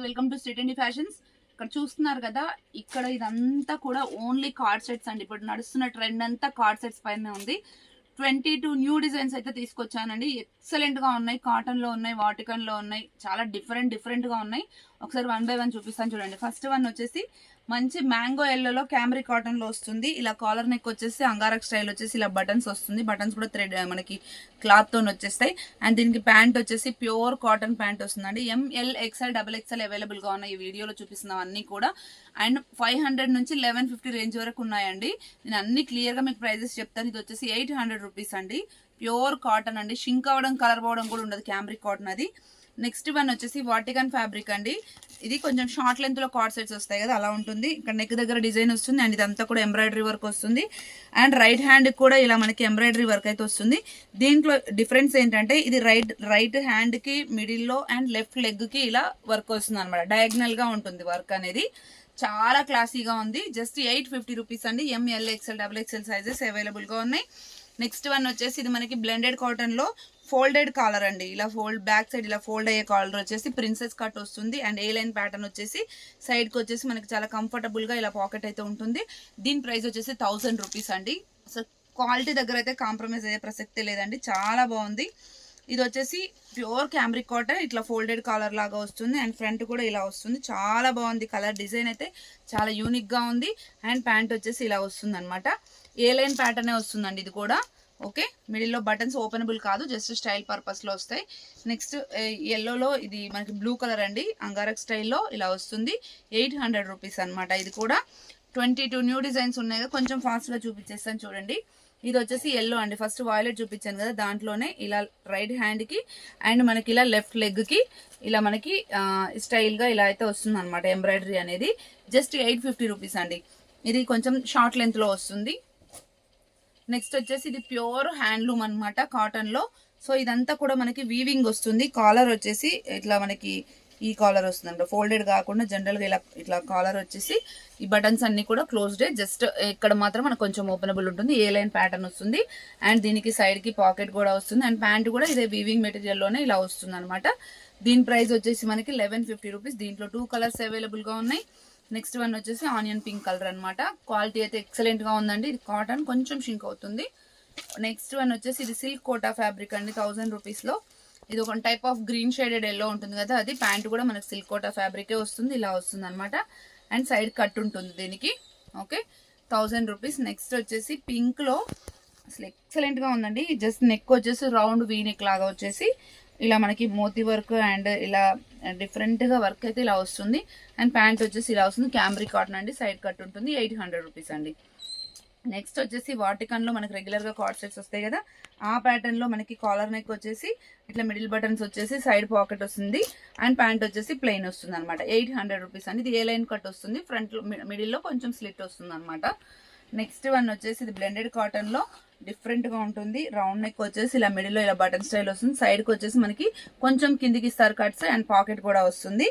Welcome to Street Indie Fashions. ఇక్కడ చూస్తున్నారు కదా, ఇక్కడ ఇదంతా కూడా ఓన్లీ కార్డ్ సెట్స్ అండి. ఇప్పుడు నడుస్తున్న ట్రెండ్ అంతా కార్డ్ సెట్స్ పైన ఉంది. 22 న్యూ డిజైన్స్ అయితే తీసుకొచ్చానండి. ఎక్సలెంట్ గా ఉన్నాయి, కాటన్ లో ఉన్నాయి, వాటికన్ లో ఉన్నాయి, చాలా డిఫరెంట్ గా ఉన్నాయి. ఒకసారి 1 by 1 చూపిస్తాను చూడండి. ఫస్ట్ వన్ వచ్చేసి మంచి మ్యాంగో ఎల్లోలో క్యామరీ కాటన్ లో వస్తుంది. ఇలా కాలర్ నెక్ వచ్చేసి అంగారక్ స్టైల్ వచ్చేసి ఇలా బటన్స్ వస్తుంది. బటన్స్ కూడా థ్రెడ్ మనకి క్లాత్ తో వచ్చేస్తాయి. అండ్ దీనికి ప్యాంట్ వచ్చేసి ప్యూర్ కాటన్ ప్యాంట్ వస్తుందండి. ML XL XXL అవైలబుల్ గా ఉన్నాయి. ఈ వీడియోలో చూపిస్తున్నవన్నీ కూడా. అండ్ 500 నుంచి 1150 రేంజ్ వరకు ఉన్నాయండి. నేను అన్ని క్లియర్ గా మీకు ప్రైజెస్ చెప్తాను. ఇది వచ్చేసి 800 రూపీస్ అండి. ప్యూర్ కాటన్ అండి. షింక్ అవ్వడం, కలర్ పోవడం కూడా ఉండదు క్యామరిక్ కాటన్ అది. నెక్స్ట్ వన్ వచ్చేసి వాటికన్ ఫ్యాబ్రిక్ అండి. ఇది కొంచెం షార్ట్ లెంత్ లో కార్డ్ సెట్స్ వస్తాయి కదా, అలా ఉంటుంది. ఇక్కడ నెక్ దగ్గర డిజైన్ వస్తుంది. అండ్ ఇదంతా కూడా ఎంబ్రాయిడరీ వర్క్ వస్తుంది. అండ్ రైట్ హ్యాండ్ కూడా ఇలా మనకి ఎంబ్రాయిడరీ వర్క్ అయితే వస్తుంది. దీంట్లో డిఫరెన్స్ ఏంటంటే ఇది రైట్ హ్యాండ్ కి మిడిల్ లో అండ్ లెఫ్ట్ లెగ్ కి ఇలా వర్క్ వస్తుంది అనమాట. డయాగ్నల్ గా ఉంటుంది వర్క్ అనేది. చాలా క్లాసీగా ఉంది. జస్ట్ 850 రూపీస్ అండి. ML XL XXL sizes available గా ఉన్నాయి. నెక్స్ట్ వన్ వచ్చేసి ఇది మనకి బ్లెండెడ్ కాటన్ లో ఫోల్డెడ్ కాలర్ అండి. ఇలా బ్యాక్ సైడ్ ఇలా ఫోల్డ్ అయ్యే కాలర్ వచ్చేసి ప్రిన్సెస్ కట్ వస్తుంది. అండ్ ఏ లైన్ ప్యాటర్న్ వచ్చేసి సైడ్ కి వచ్చేసి మనకి చాలా కంఫర్టబుల్ గా ఇలా పాకెట్ అయితే ఉంటుంది. దీని ప్రైస్ వచ్చేసి 1000 రూపీస్ అండి. సో క్వాలిటీ దగ్గర అయితే కాంప్రమైజ్ అయ్యే ప్రసక్తే లేదండి. చాలా బాగుంది. ఇది వచ్చేసి ప్యూర్ క్యామరిక్ కాటన్, ఇట్లా ఫోల్డెడ్ కాలర్ లాగా వస్తుంది. అండ్ ఫ్రంట్ కూడా ఇలా వస్తుంది. చాలా బాగుంది. కలర్ డిజైన్ అయితే చాలా యూనిక్ గా ఉంది. అండ్ ప్యాంట్ వచ్చేసి ఇలా వస్తుంది అనమాట. ఏ లైన్ ప్యాటర్నే వస్తుందండి ఇది కూడా. ఓకే, మిడిల్లో బటన్స్ ఓపెనబుల్ కాదు, జస్ట్ స్టైల్ పర్పస్ లో వస్తాయి. నెక్స్ట్ ఎల్లోలో ఇది మనకి బ్లూ కలర్ అండి. అంగారక్ స్టైల్లో ఇలా వస్తుంది. 800 రూపీస్ అనమాట. ఇది కూడా 22 న్యూ డిజైన్స్ ఉన్నాయి. కొంచెం ఫాస్ట్ గా చూపించేస్తాను చూడండి. ఇది వచ్చేసి ఎల్లో అండి. ఫస్ట్ వాయిలెట్ చూపించాను కదా, దాంట్లోనే ఇలా రైట్ హ్యాండ్ కి అండ్ మనకి ఇలా లెఫ్ట్ లెగ్ కి ఇలా మనకి స్టైల్ గా ఇలా అయితే వస్తుంది అనమాట. ఎంబ్రాయిడరీ అనేది జస్ట్ 850 రూపీస్ అండి. ఇది కొంచెం షార్ట్ లెంత్ లో వస్తుంది. నెక్స్ట్ వచ్చేసి ఇది ప్యూర్ హ్యాండ్లూమ్ అనమాట కాటన్ లో. సో ఇదంతా కూడా మనకి వీవింగ్ వస్తుంది. కాలర్ వచ్చేసి ఇట్లా మనకి ఈ కాలర్ వస్తుంది. ఫోల్డెడ్ కాకుండా జనరల్ గా ఇట్లా కాలర్ వచ్చేసి ఈ బటన్స్ అన్ని కూడా క్లోజ్డ్. జస్ట్ ఇక్కడ మాత్రం మనకు కొంచెం ఓపెనబుల్ ఉంటుంది. ఏ లైన్ ప్యాటర్న్ వస్తుంది. అండ్ దీనికి సైడ్ కి పాకెట్ కూడా వస్తుంది. అండ్ ప్యాంట్ కూడా ఇదే వీవింగ్ మెటీరియల్ లోనే ఇలా వస్తుంది అనమాట. దీని ప్రైస్ వచ్చేసి మనకి 1150 రూపీస్. దీంట్లో 2 కలర్స్ అవైలబుల్ గా ఉన్నాయి. నెక్స్ట్ వన్ వచ్చేసి ఆనియన్ పింక్ కలర్ అనమాట. క్వాలిటీ అయితే ఎక్సలెంట్ గా ఉందండి. ఇది కాటన్, కొంచెం షింక్ అవుతుంది. నెక్స్ట్ వన్ వచ్చేసి ఇది సిల్క్ కోటా ఫ్యాబ్రిక్ అండి. 1000 రూపీస్ లో ఇది ఒక type of green shaded yellow ఉంటుంది కదా, అది. ప్యాంట్ కూడా మనకి సిల్క్ కోటా ఫ్యాబ్రికే వస్తుంది. ఇలా వస్తుంది అనమాట. అండ్ సైడ్ కట్ ఉంటుంది దీనికి. Okay, 1000 rupees. నెక్స్ట్ వచ్చేసి పింక్ లో అసలు ఎక్సలెంట్ గా ఉందండి. జస్ట్ నెక్ వచ్చేసి రౌండ్ వీ నెక్ లాగా వచ్చేసి ఇలా మనకి మోతీ వర్క్ అండ్ ఇలా డిఫరెంట్ గా వర్క్ అయితే ఇలా వస్తుంది. అండ్ ప్యాంట్ వచ్చేసి ఇలా వస్తుంది. క్యామరిక్ కాటన్ అండి. సైడ్ కట్ ఉంటుంది. 800 రూపీస్ అండి. నెక్స్ట్ వచ్చేసి వాటికన్ లో మనకి రెగ్యులర్ గా కార్డ్ సెట్స్ వస్తాయి కదా, ఆ ప్యాటర్న్ లో మనకి కాలర్ నెక్ వచ్చేసి ఇట్లా మిడిల్ బటన్స్ వచ్చేసి సైడ్ పాకెట్ వస్తుంది. అండ్ ప్యాంట్ వచ్చేసి ప్లెయిన్ వస్తుంది అనమాట. 800 రూపీస్ అండి. ఇది ఏ లైన్ కట్ వస్తుంది. ఫ్రంట్ లో మిడిల్ లో కొంచెం స్లిట్ వస్తుంది అనమాట. నెక్స్ట్ వన్ వచ్చేసి ఇది బ్లెండెడ్ కాటన్ లో డిఫరెంట్ గా ఉంటుంది. రౌండ్ నెక్ వచ్చేసి ఇలా మిడిల్ లో ఇలా బటన్ స్టైల్ వస్తుంది. సైడ్ కి వచ్చేసి మనకి కొంచెం కిందికి ఇస్తారు కట్స్. అండ్ పాకెట్ కూడా వస్తుంది.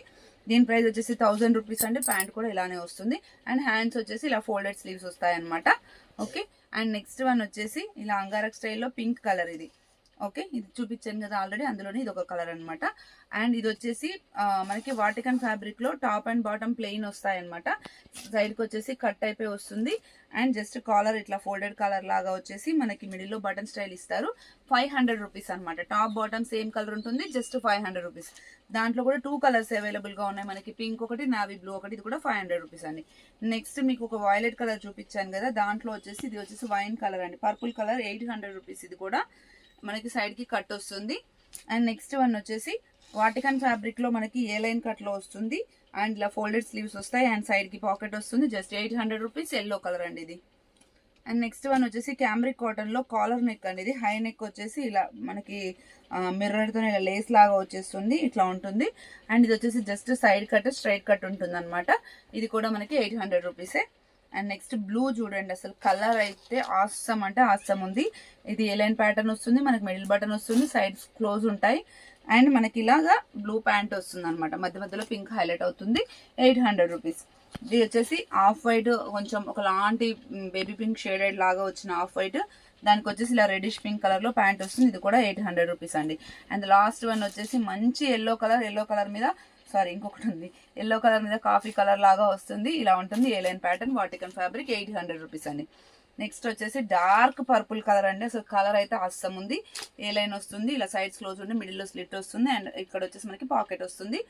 దీని ప్రైస్ వచ్చేసి 1000 రూపీస్ అండి. ప్యాంట్ కూడా ఇలానే వస్తుంది. అండ్ హ్యాండ్స్ వచ్చేసి ఇలా ఫోల్డెడ్ స్లీవ్స్ వస్తాయి అనమాట. ఓకే, అండ్ నెక్స్ట్ వన్ వచ్చేసి ఇలా అంగారక్ స్టైల్లో పింక్ కలర్ ఇది. ఓకే, ఇది చూపించాను కదా ఆల్రెడీ, అందులోనే ఇది ఒక కలర్ అనమాట. అండ్ ఇది వచ్చేసి మనకి వాటికన్ ఫ్యాబ్రిక్ లో టాప్ అండ్ బాటమ్ ప్లెయిన్ వస్తాయి అనమాట. సైడ్ కి వచ్చేసి కట్ అయిపోయి వస్తుంది. అండ్ జస్ట్ కాలర్ ఇట్లా ఫోల్డెడ్ కాలర్ లాగా వచ్చేసి మనకి మిడిల్ లో బటన్ స్టైల్ ఇస్తారు. 500 రూపీస్ అనమాట. టాప్ బాటమ్ సేమ్ కలర్ ఉంటుంది. Just 500 rupees. దాంట్లో కూడా 2 కలర్స్ అవైలబుల్ గా ఉన్నాయి మనకి. పింక్ ఒకటి, నావీ బ్లూ ఒకటి. ఇది కూడా 500 రూపీస్ అండి. నెక్స్ట్ మీకు ఒక వైలెట్ కలర్ చూపించాను కదా, దాంట్లో వచ్చేసి ఇది వచ్చేసి వైన్ కలర్ అండి. Purple colour. 800 రూపీస్. ఇది కూడా మనకి సైడ్ కి కట్ వస్తుంది. అండ్ నెక్స్ట్ వన్ వచ్చేసి వాటికన్ ఫ్యాబ్రిక్ లో మనకి ఏ లైన్ కట్ లో వస్తుంది. అండ్ ఇలా ఫోల్డెడ్ స్లీవ్స్ వస్తాయి. అండ్ సైడ్ కి పాకెట్ వస్తుంది. Just 800 rupees. ఎల్లో కలర్ అండి ఇది. అండ్ నెక్స్ట్ వన్ వచ్చేసి క్యామరిక్ కాటన్ లో కాలర్ నెక్ అండి. ఇది హై నెక్ వచ్చేసి ఇలా మనకి మిర్రర్ తో ఇలా లేస్ లాగా వచ్చేస్తుంది. ఇట్లా ఉంటుంది. అండ్ ఇది వచ్చేసి just side cut, straight cut ఉంటుంది అనమాట. ఇది కూడా మనకి 800 రూపీసే. అండ్ నెక్స్ట్ బ్లూ చూడండి, అసలు కలర్ అయితే ఆసమ్ అంటే ఆసమ్ ఉంది. ఇది ఏ లైన్ ప్యాటర్న్ వస్తుంది. మనకి మిడిల్ బటన్ వస్తుంది. సైడ్స్ క్లోజ్ ఉంటాయి. అండ్ మనకి ఇలాగా బ్లూ ప్యాంట్ వస్తుంది అనమాట. మధ్య మధ్యలో పింక్ హైలైట్ అవుతుంది. 800 రూపీస్. ఇది వచ్చేసి ఆఫ్ వైట్, కొంచెం ఒకలాంటి బేబీ పింక్ షేడెడ్ లాగా వచ్చిన ఆఫ్ వైట్. దానికి వచ్చేసి ఇలా రెడిష్ పింక్ కలర్ లో ప్యాంట్ వస్తుంది. ఇది కూడా 800 రూపీస్ అండి. అండ్ లాస్ట్ వన్ వచ్చేసి మంచి ఎల్లో కలర్ మీద సారీ ఇంకొకటి ఉంది, ఎల్లో కలర్ మీద కాఫీ కలర్ లాగా వస్తుంది. ఇలా ఉంటుంది A line pattern, Vatican fabric, 800 rupees అండి. నెక్స్ట్ వచ్చేసి డార్క్ పర్పుల్ కలర్ అండి. అసలు కలర్ అయితే అస్సం ఉంది. ఏ లైన్ వస్తుంది, ఇలా సైడ్స్ క్లోజ్ ఉండి మిడిల్లో స్లిట్ వస్తుంది. అండ్ ఇక్కడ వచ్చేసి మనకి పాకెట్ వస్తుంది.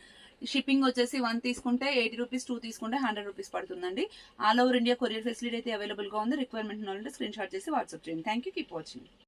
షిప్పింగ్ వచ్చేసి 1 తీసుకుంటే 80 రూపీస్, 2 తీసుకుంటే 100 రూపీస్ పడుతుందండి. All over India courier facility అయితే అవైలబుల్గా ఉంది. రిక్వైర్మెంట్ ఉంటే స్క్రీన్ షాట్ చేసి వాట్సాప్ చేయండి. Thank you, keep watching.